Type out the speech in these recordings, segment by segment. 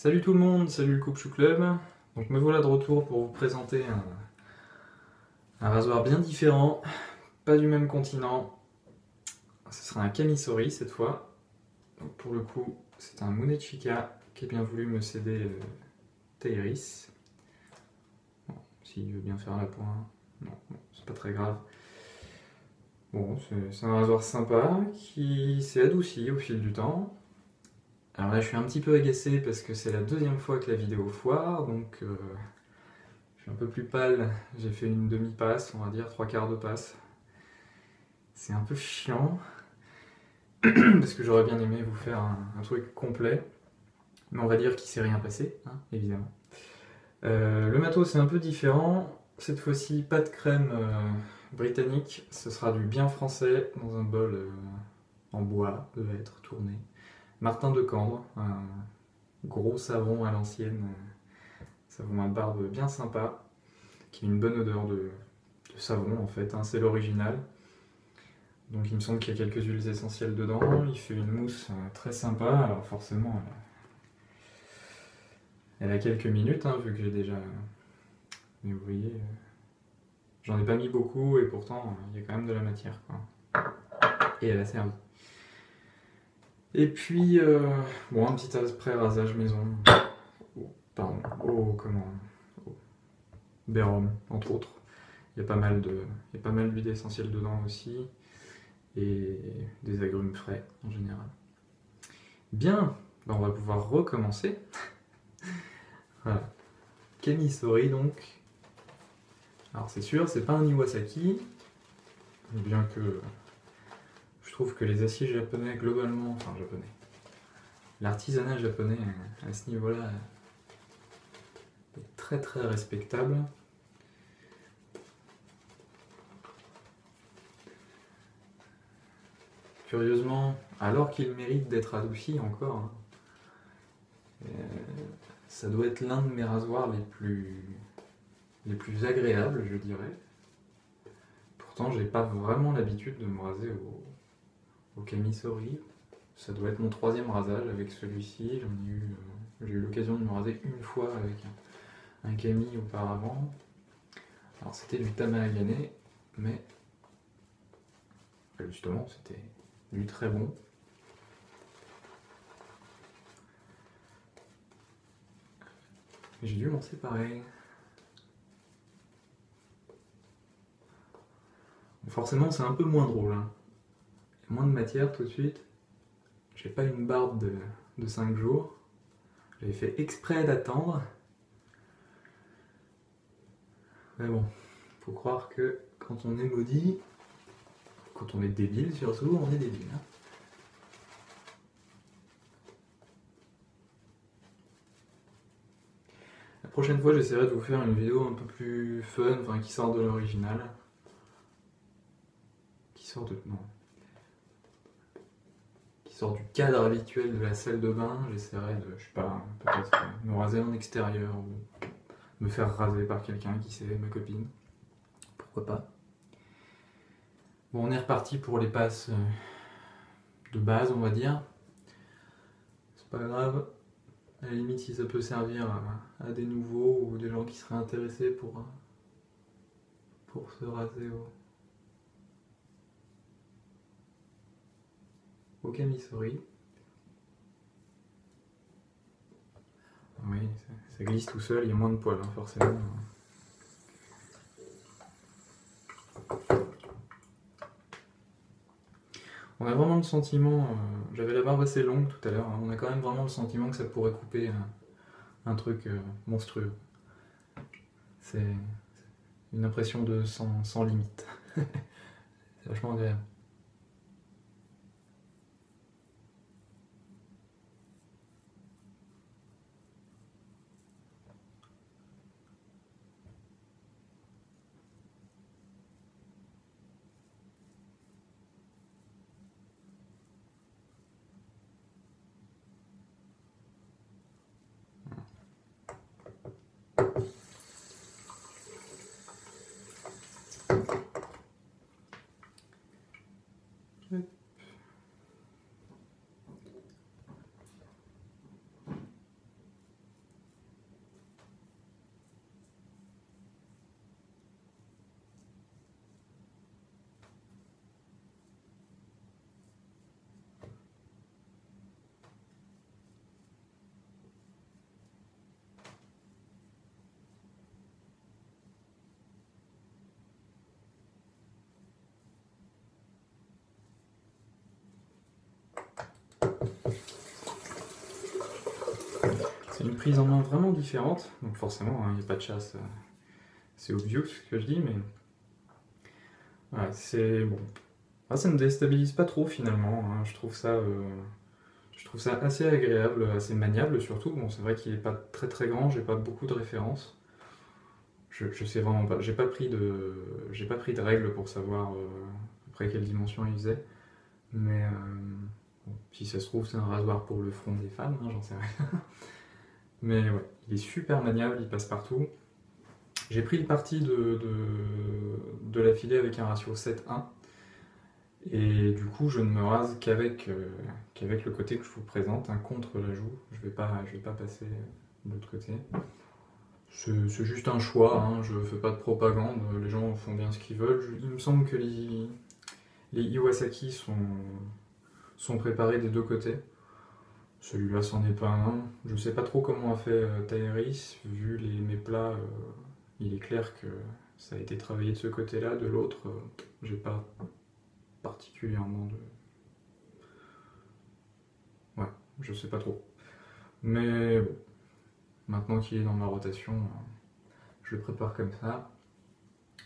Salut tout le monde, salut le Coupe Chou Club. Donc me voilà de retour pour vous présenter un rasoir bien différent, pas du même continent. Ce sera un Kamisori cette fois. Donc pour le coup, c'est un Munechika qui a bien voulu me céder Tairis. Bon, s'il veut bien faire la pointe, non, bon, c'est pas très grave. Bon, c'est un rasoir sympa qui s'est adouci au fil du temps. Alors là, je suis un petit peu agacé parce que c'est la deuxième fois que la vidéo foire, donc je suis un peu plus pâle. J'ai fait une demi-passe, on va dire, trois quarts de passe. C'est un peu chiant parce que j'aurais bien aimé vous faire un truc complet, mais on va dire qu'il s'est rien passé, hein, évidemment. Le matos c'est un peu différent. Cette fois-ci, pas de crème britannique, ce sera du bien français dans un bol en bois, devait être tourné. Martin de Candre, un gros savon à l'ancienne, savon à barbe bien sympa, qui a une bonne odeur de savon en fait, hein, c'est l'original. Donc il me semble qu'il y a quelques huiles essentielles dedans, il fait une mousse très sympa, alors forcément elle a quelques minutes, hein, vu que j'ai déjà... Mais vous voyez, j'en ai pas mis beaucoup et pourtant il y a quand même de la matière, quoi. Et elle a servi. Et puis, bon, un petit après rasage maison. Pardon, au Bérum, entre autres. Il y a pas mal d'huile essentielle dedans aussi. Et des agrumes frais en général. Bien, ben on va pouvoir recommencer. Voilà. Kamisori donc. Alors c'est sûr, c'est pas un Iwasaki, bien que je trouve que les aciers japonais globalement, enfin japonais, l'artisanat japonais à ce niveau-là est très très respectable. Curieusement, alors qu'il mérite d'être adouci encore, hein, ça doit être l'un de mes rasoirs les plus agréables, je dirais. Pourtant, j'ai pas vraiment l'habitude de me raser au Kamisori. Ça doit être mon troisième rasage avec celui-ci. J'ai eu l'occasion de me raser une fois avec un Kami auparavant. Alors c'était du Tamahagane, mais justement c'était du très bon. J'ai dû m'en séparer. Forcément c'est un peu moins drôle, hein. Il y a moins de matière tout de suite. J'ai pas une barbe de 5 jours. J'avais fait exprès d'attendre. Mais bon, faut croire que quand on est maudit, quand on est débile surtout, on est débile, hein. La prochaine fois, j'essaierai de vous faire une vidéo un peu plus fun, enfin qui sort de l'original. Qui sort du cadre habituel de la salle de bain. J'essaierai de, je sais pas, peut-être me raser en extérieur ou me faire raser par quelqu'un qui sait, ma copine. Pourquoi pas. Bon, on est reparti pour les passes de base, on va dire. C'est pas grave. À la limite, si ça peut servir à des nouveaux ou des gens qui seraient intéressés pour se raser au Kamisori. Oui, ça glisse tout seul, il y a moins de poils, hein, forcément. On a vraiment le sentiment, j'avais la barbe assez longue tout à l'heure, hein, on a quand même vraiment le sentiment que ça pourrait couper un truc monstrueux. C'est une impression de sans limite. C'est vachement agréable. C'est une prise en main vraiment différente, donc forcément, il n'y a pas de chasse, c'est obvious ce que je dis, mais ouais, c'est bon. Ah, ça me déstabilise pas trop finalement, hein. Je trouve ça assez agréable, assez maniable surtout. Bon, c'est vrai qu'il est pas très très grand, j'ai pas beaucoup de références. Je sais vraiment pas, j'ai pas pris de règles pour savoir après quelle dimension il faisait, mais bon, si ça se trouve c'est un rasoir pour le front des femmes, hein, j'en sais rien. Mais ouais, il est super maniable, il passe partout. J'ai pris le parti de l'affiler avec un ratio 7-1. Et du coup, je ne me rase qu'avec le côté que je vous présente, contre la joue. Je vais pas passer de l'autre côté. C'est juste un choix, hein, je fais pas de propagande, les gens font bien ce qu'ils veulent. Il me semble que les Iwasaki sont préparés des deux côtés. Celui-là, c'en est pas un. Je sais pas trop comment a fait Taeris, vu mes plats, il est clair que ça a été travaillé de ce côté-là, de l'autre, j'ai pas particulièrement de... Ouais, je sais pas trop. Mais bon, maintenant qu'il est dans ma rotation, je le prépare comme ça.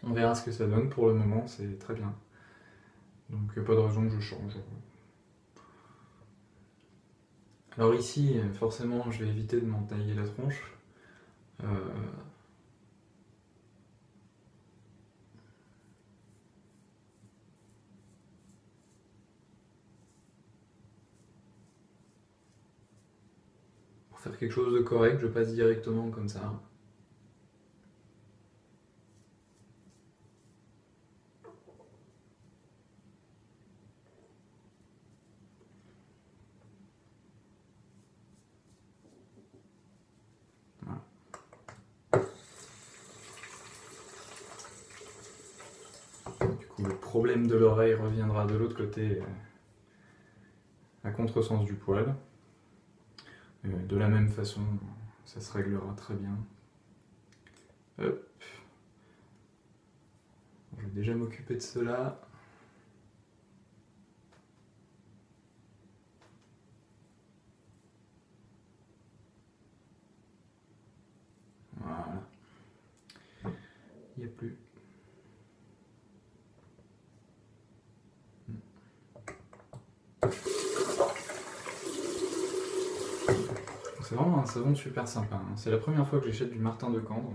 On verra ce que ça donne. Pour le moment, c'est très bien. Donc il n'y a pas de raison que je change. Alors ici, forcément, je vais éviter de m'en tailler la tronche. Pour faire quelque chose de correct, je passe directement comme ça. Voilà. Du coup, le problème de l'oreille reviendra de l'autre côté, à contresens du poil. De la même façon, ça se réglera très bien. Hop. Je vais déjà m'occuper de cela. Voilà. Il n'y a plus. C'est vraiment un savon super sympa, hein. C'est la première fois que j'achète du Martin de Cambre.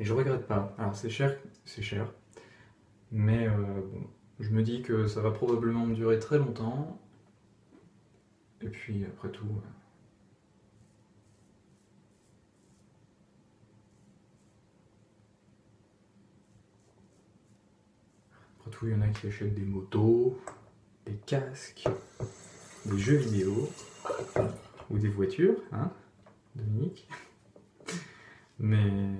Et je regrette pas. Alors c'est cher, mais bon, je me dis que ça va probablement me durer très longtemps. Et puis après tout, il y en a qui achètent des motos, des casques, des jeux vidéo ou des voitures, hein, Dominique. Mais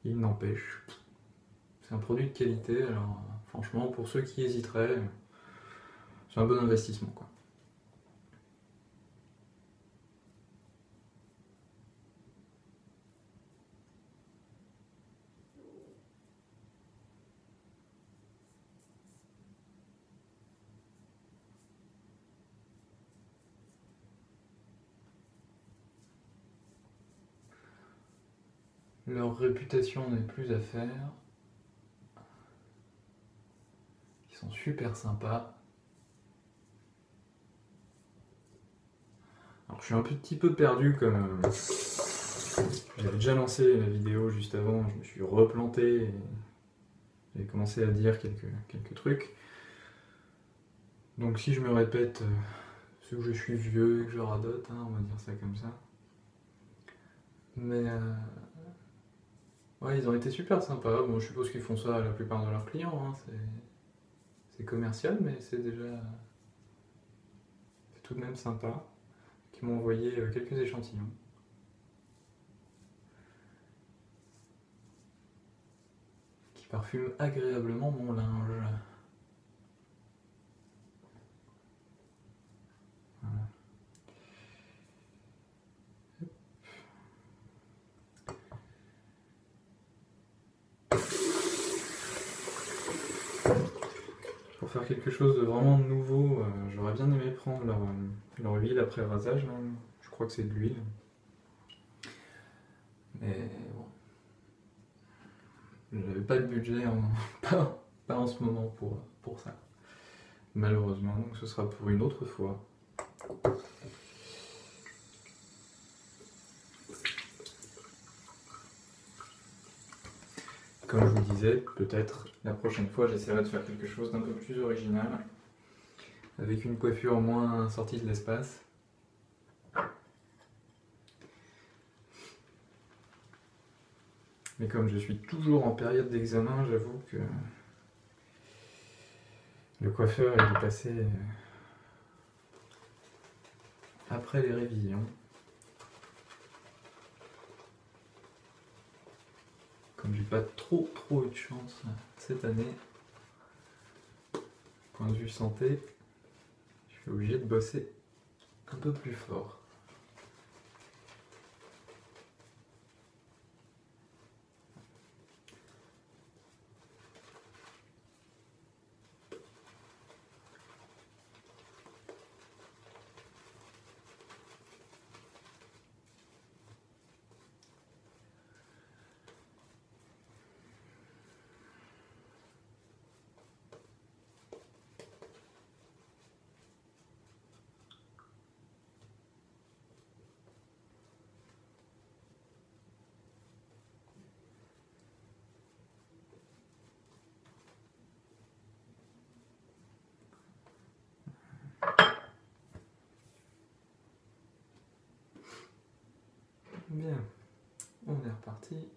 il n'empêche, c'est un produit de qualité. Alors franchement, pour ceux qui hésiteraient, c'est un bon investissement, quoi. Leur réputation n'est plus à faire. Ils sont super sympas. Alors je suis un petit peu perdu comme j'avais déjà lancé la vidéo juste avant, je me suis replanté et j'ai commencé à dire quelques trucs. Donc si je me répète, c'est que je suis vieux et que je radote, hein, on va dire ça comme ça. Mais ouais, ils ont été super sympas. Bon, je suppose qu'ils font ça à la plupart de leurs clients, hein. C'est commercial, mais c'est tout de même sympa. Ils m'ont envoyé quelques échantillons. Qui parfument agréablement mon linge. Voilà. Pour pour faire quelque chose de vraiment nouveau, j'aurais bien aimé prendre leur huile après rasage. Là. Je crois que c'est de l'huile. Mais bon, j'avais pas de budget, pas en ce moment pour ça. Malheureusement, donc ce sera pour une autre fois. Comme je vous disais, peut-être la prochaine fois j'essaierai de faire quelque chose d'un peu plus original, avec une coiffure moins sortie de l'espace. Mais comme je suis toujours en période d'examen, j'avoue que le coiffeur il est passé après les révisions. Comme j'ai pas trop eu de chance cette année, point de vue santé, je suis obligé de bosser un peu plus fort. Bien, on est reparti.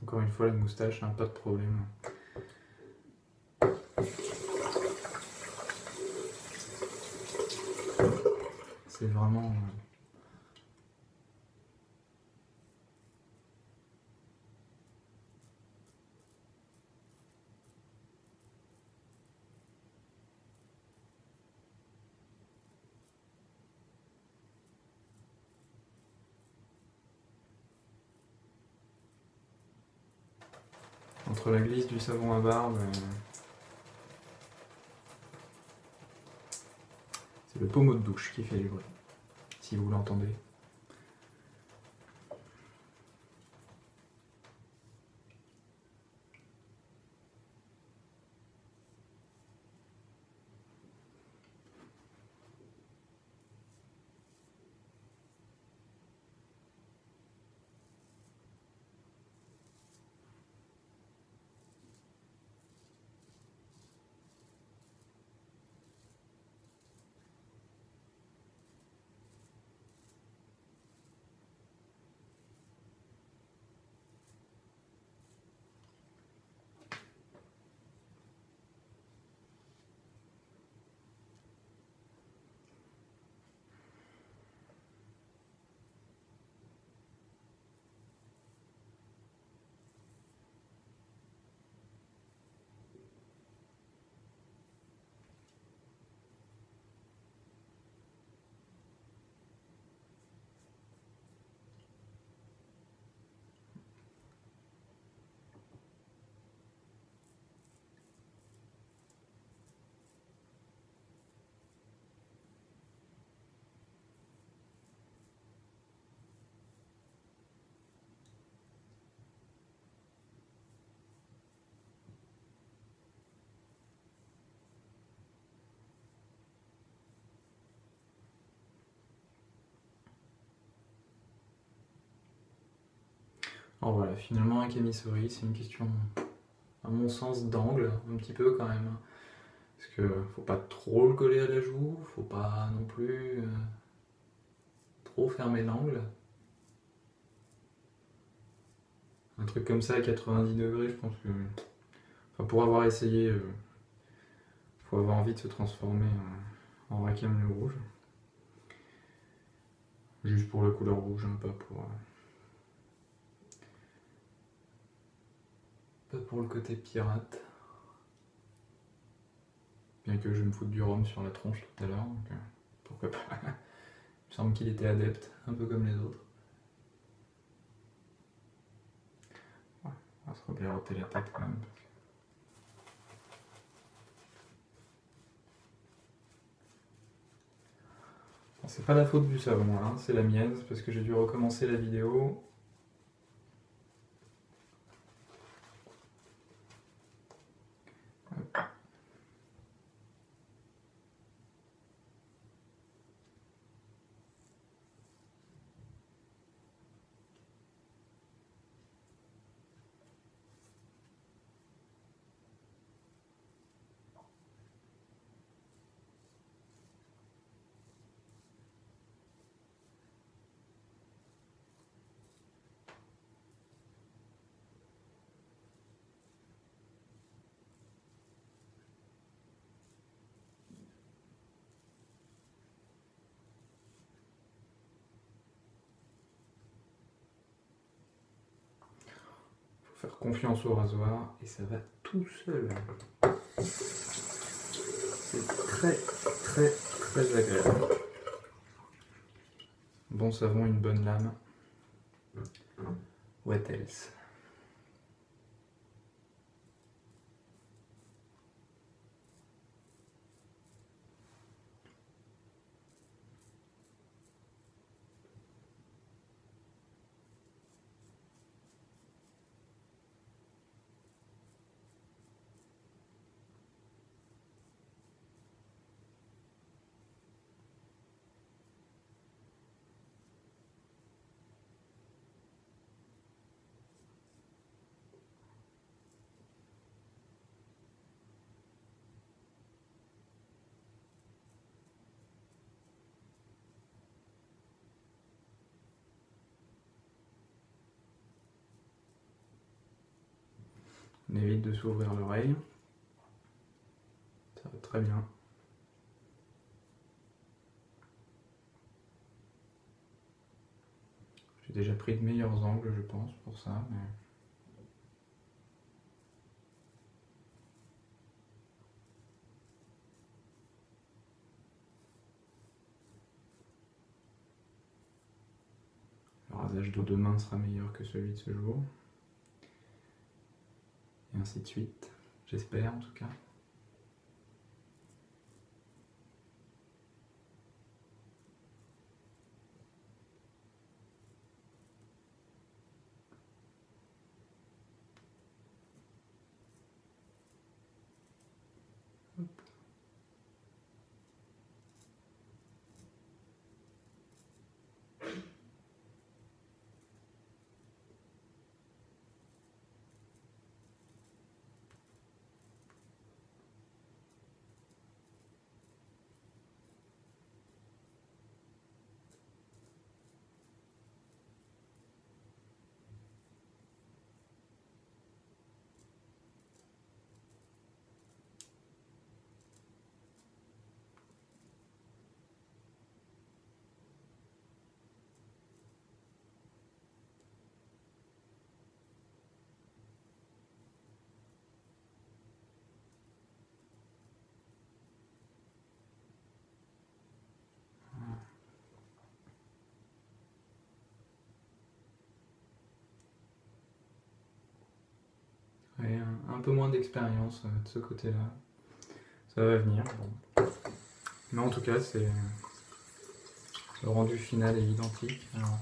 Encore une fois, la moustache, hein, pas de problème. C'est vraiment... entre la glisse du savon à barbe... c'est le pommeau de douche qui fait du bruit, si vous l'entendez. Alors voilà, finalement un camisori, c'est une question à mon sens, d'angle, un petit peu quand même. Parce que faut pas trop le coller à la joue, faut pas non plus trop fermer l'angle. Un truc comme ça à 90 degrés, je pense que... Enfin, pour avoir essayé, faut avoir envie de se transformer en Rackham le rouge. Juste pour la couleur rouge, hein, pas pour le côté pirate. Bien que je me foute du rhum sur la tronche tout à l'heure, donc pourquoi pas. Il me semble qu'il était adepte, un peu comme les autres. Ouais, on va se regarrotter la tête quand même. Bon, c'est pas la faute du savon, hein, c'est la mienne, c'est parce que j'ai dû recommencer la vidéo. Hop. Faire confiance au rasoir et ça va tout seul. C'est très très très agréable. Bon savon, une bonne lame. What else? On évite de s'ouvrir l'oreille. Ça va très bien. J'ai déjà pris de meilleurs angles, je pense, pour ça. Mais... le rasage de demain sera meilleur que celui de ce jour. Et ainsi de suite. J'espère, en tout cas. Ouais, un peu moins d'expérience de ce côté-là. Ça va venir. Bon. Mais en tout cas, c'est le rendu final est identique. Alors,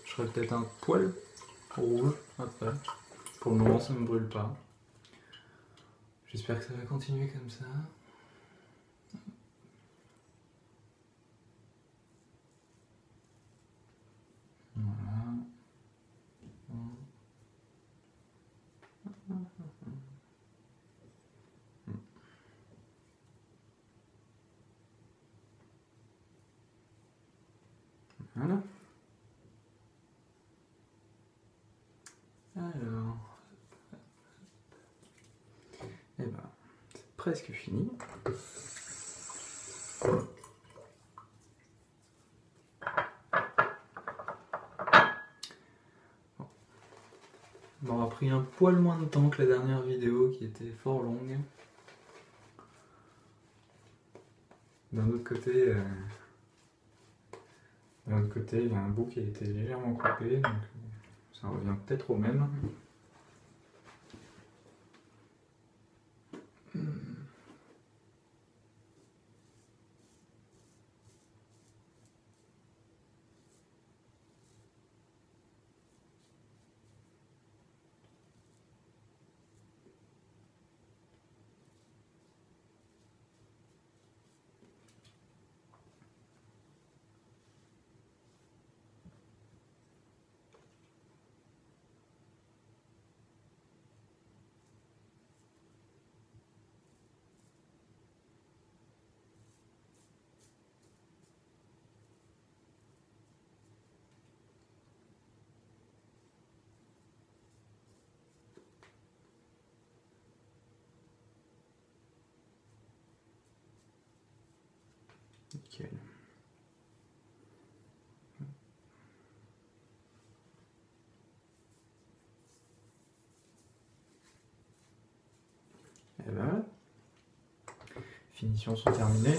je ferai peut-être un poil rouge après. Pour le moment, ça ne me brûle pas. J'espère que ça va continuer comme ça. Voilà. Voilà. Alors, et ben, c'est presque fini. Bon, on a pris un poil moins de temps que la dernière vidéo qui était fort longue. D'un autre côté, il y a un bout qui a été légèrement coupé, donc ça revient peut-être au même. Nickel. Et ben, finitions sont terminées.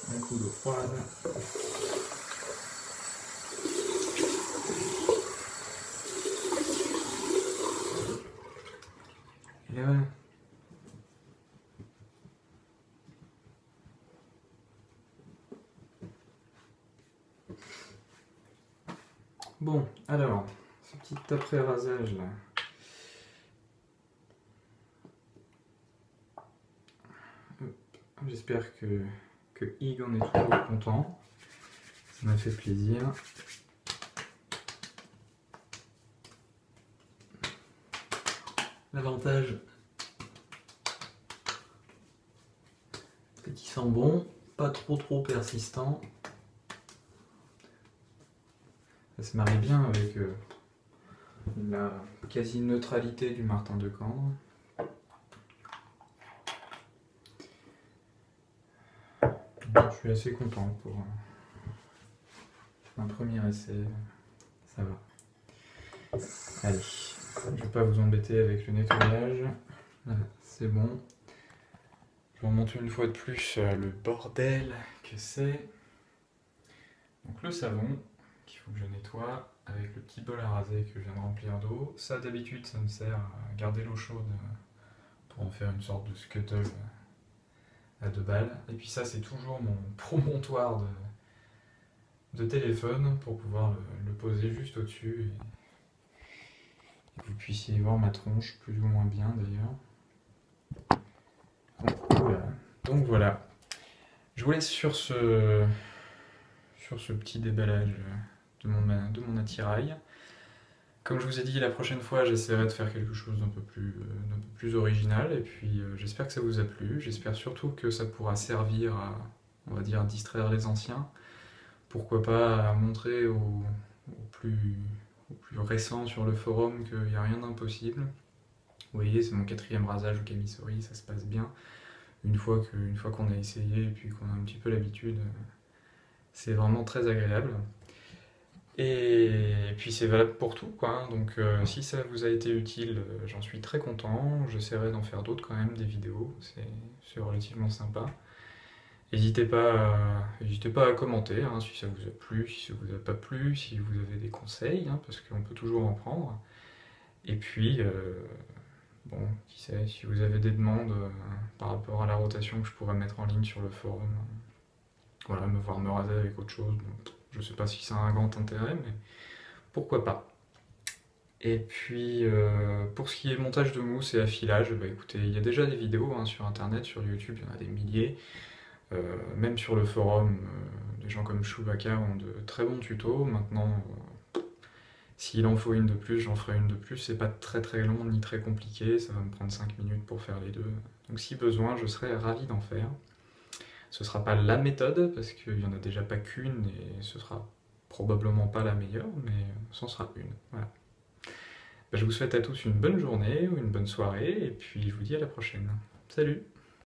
Un coup d'eau froide. Et voilà. Bon, alors, ce petit après-rasage là. J'espère que Ig en est toujours content. Ça m'a fait plaisir. L'avantage, c'est qu'il sent bon, pas trop persistant. Ça se marie bien avec la quasi-neutralité du Martin de Cambre. Je suis assez content pour un premier essai, ça va. Allez, je ne vais pas vous embêter avec le nettoyage, voilà, c'est bon. Je vous remonte une fois de plus le bordel que c'est. Donc le savon qu'il faut que je nettoie avec le petit bol à raser que je viens de remplir d'eau. Ça d'habitude ça me sert à garder l'eau chaude pour en faire une sorte de scuttle à 2 balles. Et puis ça c'est toujours mon promontoire de téléphone pour pouvoir le poser juste au-dessus et que vous puissiez voir ma tronche plus ou moins bien d'ailleurs. Donc voilà. Je vous laisse sur ce petit déballage de mon attirail. Comme je vous ai dit, la prochaine fois, j'essaierai de faire quelque chose d'un peu plus original. Et puis, j'espère que ça vous a plu. J'espère surtout que ça pourra servir à, on va dire, distraire les anciens. Pourquoi pas à montrer aux plus récents sur le forum qu'il n'y a rien d'impossible. Vous voyez, c'est mon 4e rasage au Kamisori, ça se passe bien. Une fois qu'on a essayé et puis qu'on a un petit peu l'habitude, c'est vraiment très agréable. Et puis c'est valable pour tout, quoi. Donc si ça vous a été utile, j'en suis très content. J'essaierai d'en faire d'autres quand même, des vidéos. C'est relativement sympa. N'hésitez pas à commenter hein, si ça vous a plu, si ça vous a pas plu, si vous avez des conseils, hein, parce qu'on peut toujours en prendre. Et puis, bon, qui sait, si vous avez des demandes par rapport à la rotation que je pourrais mettre en ligne sur le forum, voilà, me voir me raser avec autre chose. Bon, je sais pas si ça a un grand intérêt, mais pourquoi pas. Et puis, pour ce qui est montage de mousse et affilage, bah écoutez, il y a déjà des vidéos hein, sur internet, sur YouTube, il y en a des milliers. Même sur le forum, des gens comme Chewbacca ont de très bons tutos. Maintenant, S'il en faut une de plus, j'en ferai une de plus. C'est pas très très long ni très compliqué, ça va me prendre 5 minutes pour faire les deux. Donc si besoin, je serai ravi d'en faire. Ce sera pas la méthode, parce qu'il y en a déjà pas qu'une, et ce sera probablement pas la meilleure, mais c'en sera une. Voilà. Je vous souhaite à tous une bonne journée ou une bonne soirée, et puis je vous dis à la prochaine. Salut!